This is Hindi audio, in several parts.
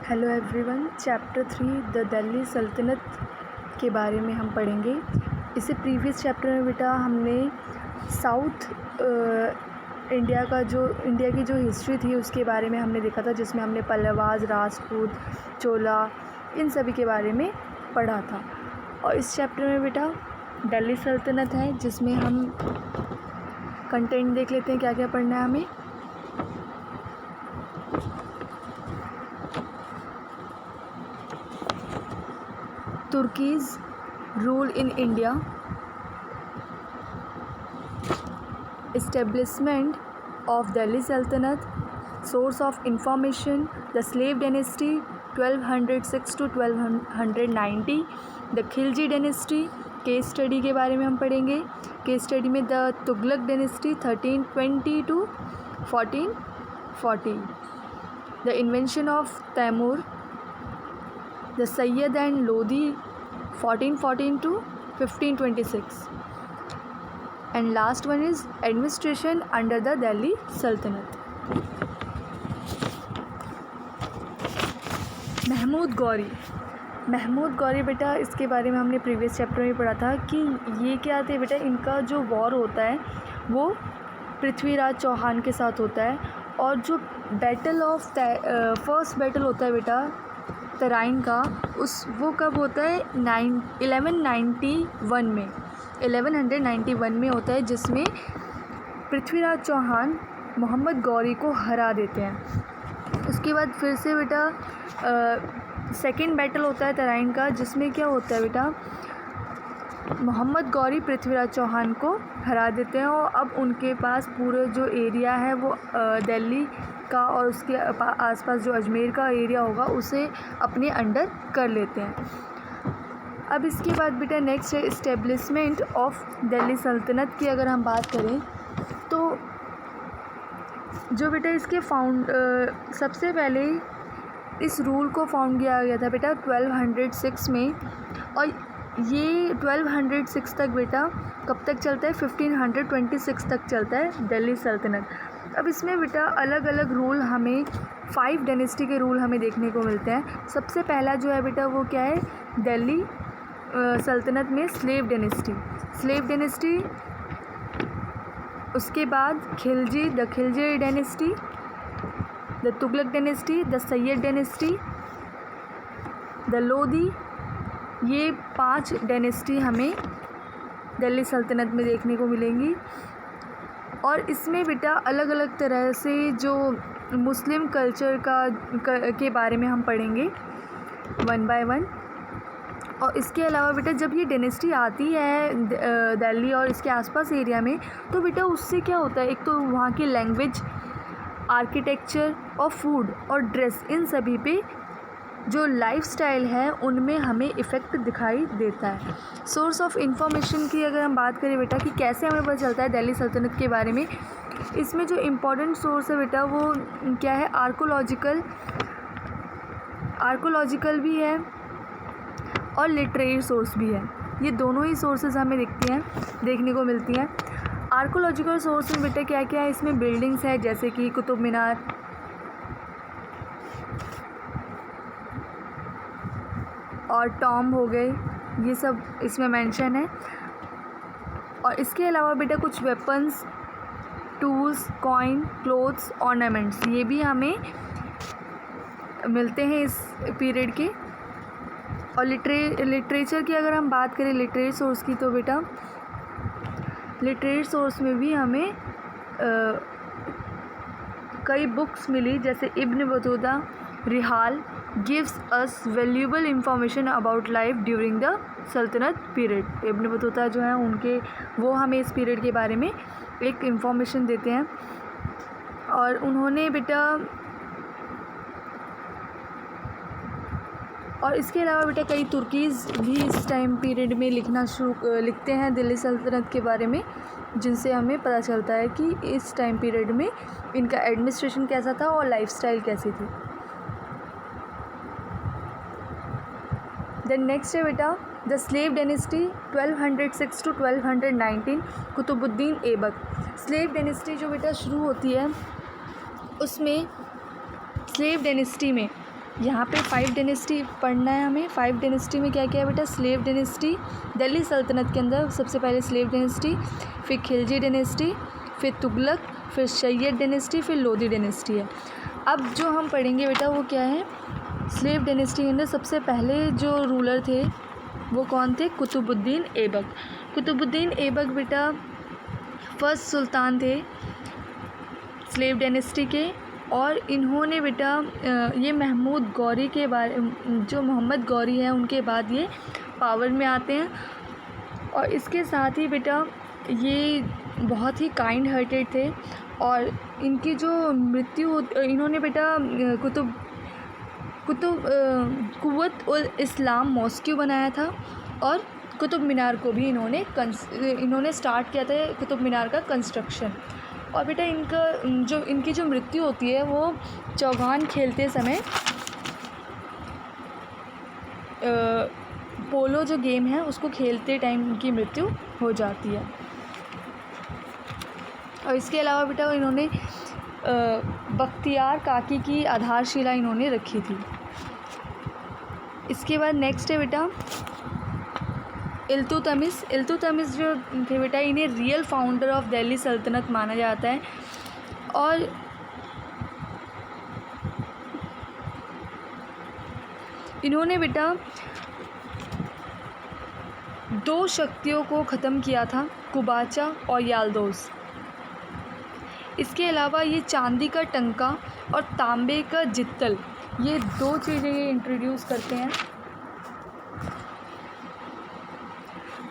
Hello everyone, chapter 3 the Delhi सल्तनत के बारे में हम पढ़ेंगे। इससे प्रीवियस चैप्टर में बेटा हमने साउथ इंडिया की जो हिस्ट्री थी उसके बारे में हमने देखा था, जिसमें हमने पल्लवाज, राजपूत, चोला इन सभी के बारे में पढ़ा था। और इस चैप्टर में बेटा दिल्ली सल्तनत है, जिसमें हम कंटेंट देख लेते हैं क्या क्या पढ़ना है हमें। Turkish rule in India, establishment of Delhi Sultanate, source of information, the slave dynasty 1206 to 1290, the Khilji dynasty, case study के बारे में हम पढ़ेंगे। केस स्टडी में the Tughlaq dynasty 1320 to 1440, the invention of Timur, the Sayyid and Lodhi 1414 to 1526, and last one is administration under the Delhi Sultanate. Mahmud Ghori बेटा, इसके बारे में हमने प्रीवियस चैप्टर में पढ़ा था कि ये क्या थे बेटा। इनका जो वॉर होता है वो पृथ्वीराज चौहान के साथ होता है, और जो फर्स्ट बैटल होता है बेटा तराइन का, वो कब होता है 1191 में होता है, जिसमें पृथ्वीराज चौहान मोहम्मद गौरी को हरा देते हैं। उसके बाद फिर से बेटा सेकंड बैटल होता है तराइन का, जिसमें क्या होता है बेटा मोहम्मद गौरी पृथ्वीराज चौहान को हरा देते हैं, और अब उनके पास पूरा जो एरिया है वो दिल्ली का और उसके आसपास जो अजमेर का एरिया होगा उसे अपने अंडर कर लेते हैं। अब इसके बाद बेटा नेक्स्ट है इस्टेब्लिशमेंट ऑफ दिल्ली सल्तनत की। अगर हम बात करें तो जो बेटा इसके सबसे पहले इस रूल को फाउंड किया गया था बेटा 1206 में, और ये 1206 तक बेटा कब तक चलता है 1526 तक चलता है दिल्ली सल्तनत। अब इसमें बेटा अलग अलग रूल हमें 5 डायनेस्टी के रूल हमें देखने को मिलते हैं। सबसे पहला जो है बेटा वो क्या है, दिल्ली सल्तनत में स्लेव डायनेस्टी, उसके बाद the Khilji dynasty, the Tughlaq dynasty, the Syed dynasty, the Lodhi. ये 5 डायनेस्टी हमें दिल्ली सल्तनत में देखने को मिलेंगी। और इसमें बेटा अलग अलग तरह से जो मुस्लिम कल्चर के बारे में हम पढ़ेंगे वन बाय वन। और इसके अलावा बेटा जब ये डायनेस्टी आती है दिल्ली और इसके आसपास एरिया में, तो बेटा उससे क्या होता है, एक तो वहाँ की लैंग्वेज, आर्किटेक्चर और फूड और ड्रेस, इन सभी पे जो लाइफस्टाइल है उनमें हमें इफ़ेक्ट दिखाई देता है। सोर्स ऑफ इंफॉर्मेशन की अगर हम बात करें बेटा कि कैसे हमें पता चलता है दिल्ली सल्तनत के बारे में, इसमें जो इम्पोर्टेंट सोर्स है बेटा वो क्या है, आर्कोलॉजिकल भी है और लिटरेरी सोर्स भी है। ये दोनों ही सोर्सेज हमें देखने को मिलती हैं। आर्कोलॉजिकल सोर्स में बेटा क्या क्या है, इसमें बिल्डिंग्स है जैसे कि कुतुब मीनार, और टॉम्ब हो गए, ये सब इसमें मेंशन है। और इसके अलावा बेटा कुछ weapons, tools, coin, clothes, ornaments, ये भी हमें मिलते हैं इस पीरियड के। और लिटरेचर की अगर हम बात करें लिटरेरी सोर्स की, तो बेटा लिटरेरी सोर्स में भी हमें कई बुक्स मिली, जैसे Ibn Battuta Rihal gives us valuable information about life during the सल्तनत पीरियड। इब्न बतूता जो हैं वो हमें इस पीरियड के बारे में एक इंफॉर्मेशन देते हैं। और उन्होंने बेटा और इसके अलावा बेटा कई तुर्कीज़ भी इस टाइम पीरियड में लिखते हैं दिल्ली सल्तनत के बारे में, जिनसे हमें पता चलता है कि इस टाइम पीरियड में इनका एडमिनिस्ट्रेशन कैसा था और लाइफस्टाइल कैसी थी। देन नेक्स्ट है बेटा the slave dynasty 1206 to 1219, Qutbuddin Aibak. Slave dynasty जो बेटा शुरू होती है उसमें स्लेव डायनेस्टी में यहाँ पे 5 डायनेस्टी पढ़ना है हमें। 5 डायनेस्टी में क्या क्या है बेटा? स्लेव डायनेस्टी, दिल्ली सल्तनत के अंदर सबसे पहले स्लेव डायनेस्टी, फिर खिलजी डायनेस्टी, फिर तुगलक, फिर सैयद डायनेस्टी, फिर लोधी डायनेस्टी है। अब जो हम पढ़ेंगे बेटा वो क्या है? स्लेव डायनेस्टी के अंदर सबसे पहले जो रूलर थे वो कौन थे? कुतुबुद्दीन ऐबक। कुतुबुद्दीन ऐबक बेटा फर्स्ट सुल्तान थे स्लेव डायनेस्टी के, और इन्होंने बेटा ये महमूद गौरी के बारे, जो मोहम्मद गौरी है उनके बाद ये पावर में आते हैं। और इसके साथ ही बेटा ये बहुत ही काइंड हार्टेड थे, और इनकी जो मृत्यु इन्होंने बेटा कुव्वत उल इस्लाम मॉस्क्यू बनाया था, और कुतुब मीनार को भी इन्होंने स्टार्ट किया था कुतुब मीनार का कंस्ट्रक्शन। और बेटा इनकी जो मृत्यु होती है वो चौगान खेलते समय, पोलो जो गेम है उसको खेलते टाइम इनकी मृत्यु हो जाती है। और इसके अलावा बेटा इन्होंने बख्तियार काकी की आधारशिला इन्होंने रखी थी। इसके बाद नेक्स्ट है बेटा इल्तुतमिश। इल्तुतमिश जो थे बेटा, इन्हें रियल फाउंडर ऑफ दिल्ली सल्तनत माना जाता है, और इन्होंने बेटा 2 शक्तियों को ख़त्म किया था, कुबाचा और याल्दोस। इसके अलावा ये चांदी का टंका और तांबे का जित्तल, ये 2 चीज़ें ये इंट्रोड्यूस करते हैं।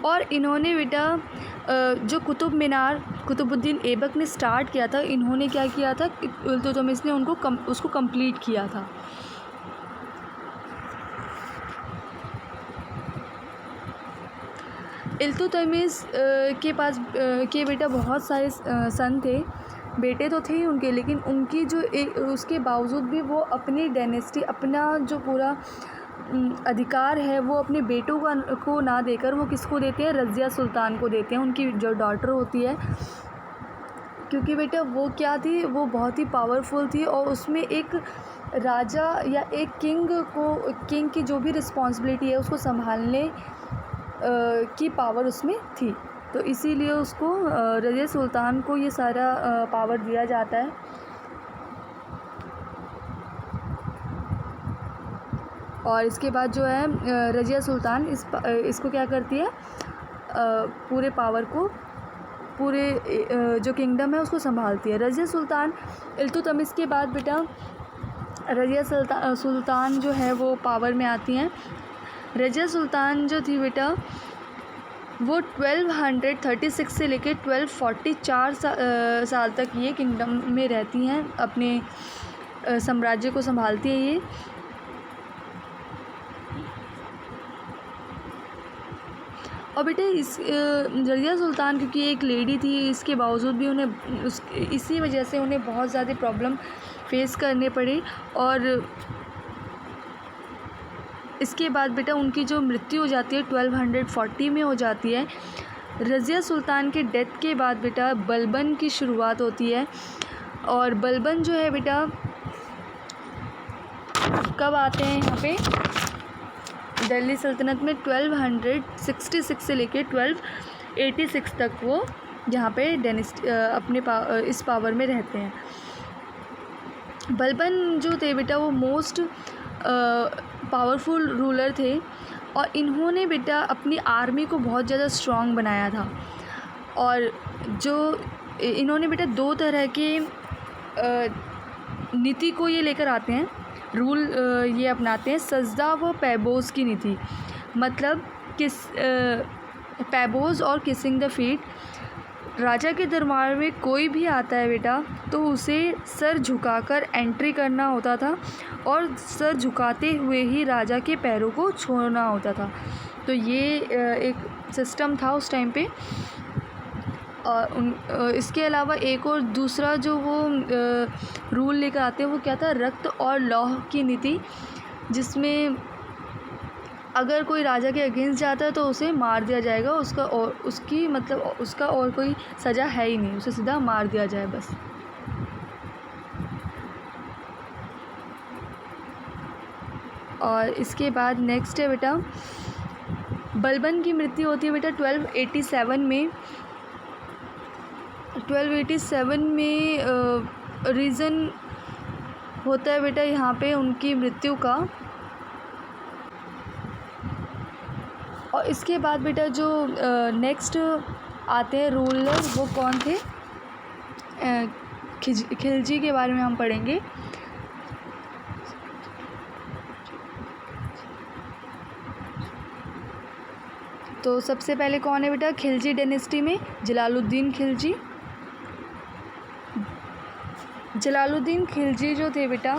और इन्होंने बेटा जो कुतुब मीनार कुतुबुद्दीन ऐबक ने स्टार्ट किया था, इन्होंने क्या किया था? इल्तुतमिश ने उसको कंप्लीट किया था। इल्तुतमिश के पास के बेटा बहुत सारे सन थे, बेटे तो थे ही उनके, लेकिन उनकी जो उसके बावजूद भी वो अपनी डायनेस्टी, अपना जो पूरा अधिकार है वो अपने बेटों को ना देकर वो किसको देते हैं? रज़िया सुल्तान को देते हैं, उनकी जो डॉटर होती है। क्योंकि बेटा वो क्या थी? वो बहुत ही पावरफुल थी, और उसमें एक राजा या एक किंग की जो भी रिस्पॉन्सिबिलिटी है उसको संभालने की पावर उसमें थी। तो इसीलिए उसको रज़िया सुल्तान को ये सारा पावर दिया जाता है। और इसके बाद जो है रज़िया सुल्तान इसको क्या करती है? पूरे पावर को, पूरे जो किंगडम है उसको संभालती है। रज़िया सुल्तान इल्तुतमिश के बाद बेटा रज़िया सुल्तान जो है वो पावर में आती हैं। रज़िया सुल्तान जो थी बेटा वो 1236 से लेकर 1244 साल तक ये किंगडम में रहती हैं, अपने साम्राज्य को संभालती है ये। और बेटे इस रज़िया सुल्तान क्योंकि एक लेडी थी, इसके बावजूद भी इसी वजह से उन्हें बहुत ज़्यादा प्रॉब्लम फेस करने पड़े। और इसके बाद बेटा उनकी जो मृत्यु हो जाती है 1240 में हो जाती है। रज़िया सुल्तान के डेथ के बाद बेटा बलबन की शुरुआत होती है। और बलबन जो है बेटा कब आते हैं यहाँ पे? दिल्ली सल्तनत में 1266 से लेकर 1286 तक वो यहाँ पे इस पावर में रहते हैं। बलबन जो थे बेटा वो मोस्ट पावरफुल रूलर थे, और इन्होंने बेटा अपनी आर्मी को बहुत ज़्यादा स्ट्रॉन्ग बनाया था। और जो इन्होंने बेटा 2 तरह के नीति को ये लेकर आते हैं, रूल ये अपनाते हैं, सजदा व पैबोज़ की नीति। मतलब पैबोज़ और किसिंग द फीट। राजा के दरबार में कोई भी आता है बेटा तो उसे सर झुकाकर एंट्री करना होता था, और सर झुकाते हुए ही राजा के पैरों को छूना होता था। तो ये एक सिस्टम था उस टाइम पे। और इसके अलावा एक और दूसरा जो वो रूल लेकर आते हैं वो क्या था? रक्त और लौह की नीति, जिसमें अगर कोई राजा के अगेंस्ट जाता है तो उसे मार दिया जाएगा, उसका और कोई सज़ा है ही नहीं, उसे सीधा मार दिया जाए बस। और इसके बाद नेक्स्ट है बेटा, बलबन की मृत्यु होती है बेटा 1287 में। 1287 में रीज़न होता है बेटा यहाँ पे उनकी मृत्यु का। और इसके बाद बेटा जो नेक्स्ट आते हैं रूलर, वो कौन थे? खिलजी के बारे में हम पढ़ेंगे। तो सबसे पहले कौन है बेटा खिलजी डायनेस्टी में? जलालुद्दीन खिलजी। जलालुद्दीन खिलजी जो थे बेटा